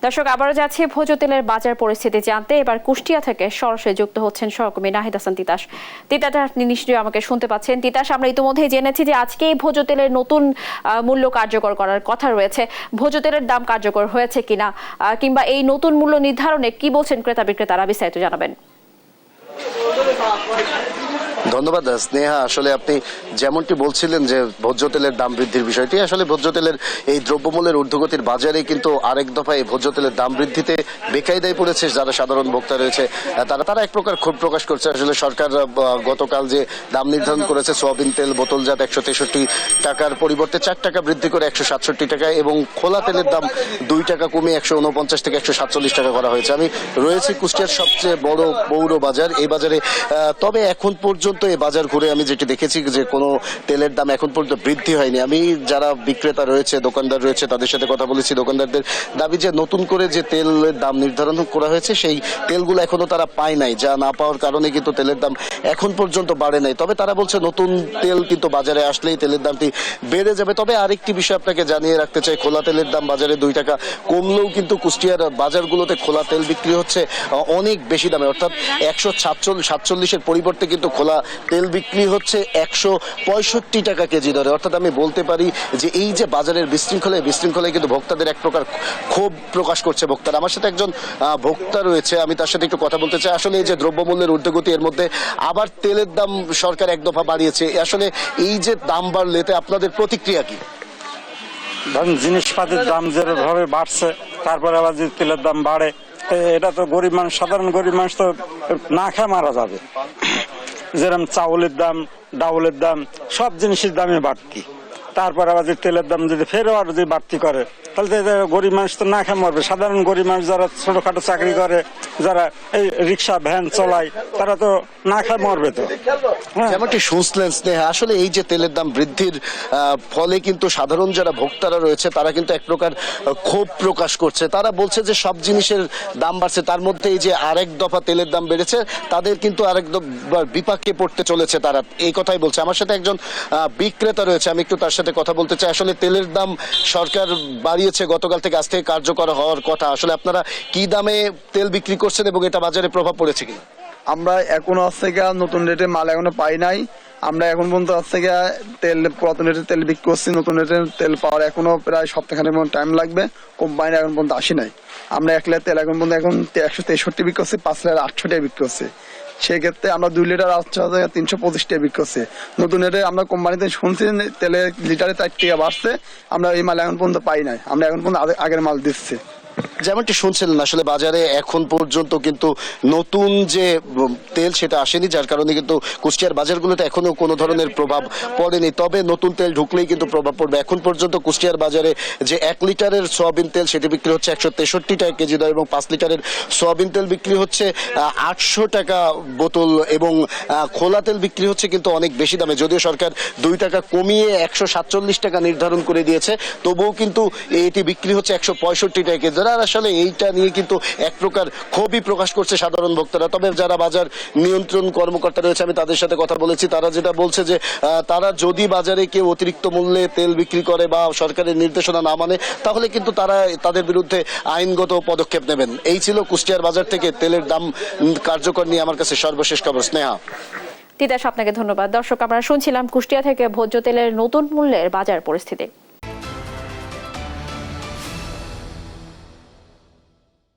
দর্শক, আবারও যাচ্ছি ভোজ্য তেলের বাজার পরিস্থিতি জানতে। এবার কুষ্টিয়া থেকে সরাসরি যুক্ত হচ্ছেন সহকর্মী নাহিদ হাসান তিতাস। তিতাস, আপনি নিশ্চয়ই আমাকে শুনতে পাচ্ছেন। তিতাস, আমরা ইতিমধ্যেই জেনেছি যে আজকেই ভোজ্য তেলের নতুন মূল্য কার্যকর করার কথা রয়েছে। ভোজ্য তেলের দাম কার্যকর হয়েছে কিনা, কিংবা এই নতুন মূল্য নির্ধারণে কি বলছেন ক্রেতা বিক্রেতারা, বিস্তারিত জানাবেন। ধন্যবাদ স্নেহা। আসলে আপনি যেমনটি বলছিলেন যে ভোজ্য তেলের দাম বৃদ্ধির বিষয়টি, আসলে ভোজ্য তেলের এই দ্রব্যমূল্যের ঊর্ধ্বগতির বাজারে কিন্তু আরেক দফায় ভোজ্য তেলের দাম বৃদ্ধিতে বেকায়দায় পড়েছে যারা সাধারণ ভোক্তা রয়েছে তারা এক প্রকার ক্ষোভ প্রকাশ করছে। আসলে সরকার গতকাল যে দাম নির্ধারণ করেছে, সোয়াবিন তেল বোতলজাত 163 টাকার পরিবর্তে 4 টাকা বৃদ্ধি করে 167 টাকা, এবং খোলা তেলের দাম 2 টাকা কমিয়ে 149 থেকে 147 টাকা করা হয়েছে। আমি রয়েছি কুষ্টিয়ার সবচেয়ে বড় পৌর বাজার, এই বাজারে। তবে এখন পর্যন্ত এই বাজার ঘুরে আমি যেটি দেখেছি যে কোনো তেলের দাম এখন পর্যন্ত বৃদ্ধি হয়নি। আমি যারা বিক্রেতা রয়েছে, দোকানদার রয়েছে, তাদের সাথে কথা বলেছি। দোকানদারদের দাবি যে নতুন করে যে তেলের দাম নির্ধারণ করা হয়েছে সেই তেলগুলো এখনো তারা পায় নাই, যা না পাওয়ার কারণে কিন্তু তেলের দাম এখন পর্যন্ত বাড়ে নাই। তবে তারা বলছে নতুন তেল কিন্তু বাজারে আসলেই তেলের দামটি বেড়ে যাবে। তবে আরেকটি বিষয় আপনাকে জানিয়ে রাখতে চাই, খোলা তেলের দাম বাজারে 2 টাকা কমলেও কিন্তু কুষ্টিয়ার বাজারগুলোতে খোলা তেল বিক্রি হচ্ছে অনেক বেশি দামে, অর্থাৎ 147 পরিবর্তে কিন্তু খোলা তেল বিক্রি হচ্ছে 165 টাকা কেজি দরে। অর্থাৎ আমি বলতে পারি যে এই যে বাজারের বিশৃঙ্খলায় কিন্তু ভোক্তাদের এক প্রকার ক্ষোভ প্রকাশ করছে ভোক্তারা। আমার সাথে একজন ভোক্তা রয়েছে, আমি তার সাথে একটু কথা বলতে চাই। আসলে এই যে দ্রব্যমূল্যের ঊর্ধ্বগতি, এর মধ্যে আবার তেলের দাম সরকার এক দফা বাড়িয়েছে, আসলে এই যে দাম বাড়লে এতে আপনাদের প্রতিক্রিয়া কি? ধরুন, জিনিসপাতির দাম যেভাবে বাড়ছে, তারপরে আবার যদি তেলের দাম বাড়ে, এটা তো গরিব মানুষ, সাধারণ গরিব মানুষ তো না খেয়ে মারা যাবে। যেরকম চাউলের দাম, ডাউলের দাম, সব জিনিসের দামে বাড়তি। তারপর আবার যদি তেলের দাম যদি ফেরও আর যদি বাড়তি করে, তাহলে গরিব মানুষ তো না খেয়ে মরবে। সাধারণ গরিব মানুষ যারা ছোটখাটো চাকরি করে, যারা এই রিক্সা ভ্যান চলায়, তারা তো না খেয়ে মরবে। তো যেমনটি শুনছিলেন স্নেহা, আসলে এই যে তেলের দাম বৃদ্ধির ফলে কিন্তু সাধারণ যারা ভোক্তারা রয়েছে তারা কিন্তু এক প্রকার ক্ষোভ প্রকাশ করছে। তারা বলছে যে সব জিনিসের দাম বাড়ছে, তার মধ্যে এই যে আরেক দফা তেলের দাম বেড়েছে, তাদের কিন্তু আরেক বিপাকে পড়তে চলেছে। তারা এই কথাই বলছে। আমার সাথে একজন বিক্রেতা রয়েছে, আমি একটু তার সাথে কথা বলতে চাই। আসলে তেলের দাম সরকার বাড়িয়েছে গতকাল থেকে, আজ থেকে কার্যকর হওয়ার কথা। আসলে আপনারা কি দামে তেল বিক্রি করছেন এবং এটা বাজারে প্রভাব পড়েছে কি? আমরা এখনো থেকে নতুন রেটে মাল এখনো পাই নাই। আমরা এখন পর্যন্ত থেকে তেল পুরাতন রেটের তেল বিক্রি করছি। নতুন রেটের তেল পাওয়ার এখনো প্রায় সপ্তাহখানেক মতো টাইম লাগবে। কোম্পানি এখন পর্যন্ত আসি নাই। আমরা 1 লিটার তেল এখন পর্যন্ত 163 বিক্রি করছি, 5 লিটার 800 টাকা বিক্রি করছি। সেক্ষেত্রে আমরা 2 লিটার 325 টাকা বিক্রি করছি। নতুন রেটে আমরা কোম্পানিতে শুনছি তেলের লিটারে 4 টাকা বাড়ছে। আমরা এই মাল এখন পর্যন্ত পাই নাই। আমরা এখন পর্যন্ত আগের মাল দিচ্ছি। যেমনটি শুনছিলেন, আসলে বাজারে এখন পর্যন্ত কিন্তু নতুন যে তেল সেটা আসেনি, যার কারণে কিন্তু কুষ্টিয়ার বাজারগুলোতে এখনো কোনো ধরনের প্রভাব পড়েনি। তবে নতুন তেল ঢুকলেই কিন্তু প্রভাব পড়বে। এখন পর্যন্ত কুষ্টিয়ার বাজারে যে 1 লিটারের সোয়াবিন তেল সেটি বিক্রি হচ্ছে 163 টাকা কেজি দর, এবং 5 লিটারের সোয়াবিন তেল বিক্রি হচ্ছে 800 টাকা বোতল, এবং খোলা তেল বিক্রি হচ্ছে কিন্তু অনেক বেশি দামে। যদিও সরকার 2 টাকা কমিয়ে 147 টাকা নির্ধারণ করে দিয়েছে, তবুও কিন্তু এটি বিক্রি হচ্ছে 165 টাকা কেজি দর। আর আসলে এইটা নিয়ে কিন্তু এক প্রকার ক্ষোভই প্রকাশ করছে সাধারণ ভোক্তারা। তবে যারা বাজার নিয়ন্ত্রণ কর্মকর্তা রয়েছে, আমি তাদের সাথে কথা বলেছি। তারা যেটা বলছে যে তারা যদি বাজারে কেউ অতিরিক্ত মূল্যে তেল বিক্রি করে বা সরকারের নির্দেশনা না মানে, তাহলে কিন্তু তারা তাদের বিরুদ্ধে আইনগত পদক্ষেপ নেবেন। এই ছিল কুষ্টিয়ার বাজার থেকে তেলের দাম কার্যকর নিয়ে আমার কাছে সর্বশেষ খবর। স্নেহা। তিতাস, আপনাকে ধন্যবাদ। দর্শক, আমরা শুনছিলাম কুষ্টিয়া থেকে ভোজ্য তেলের নতুন মূল্যের বাজার পরিস্থিতি।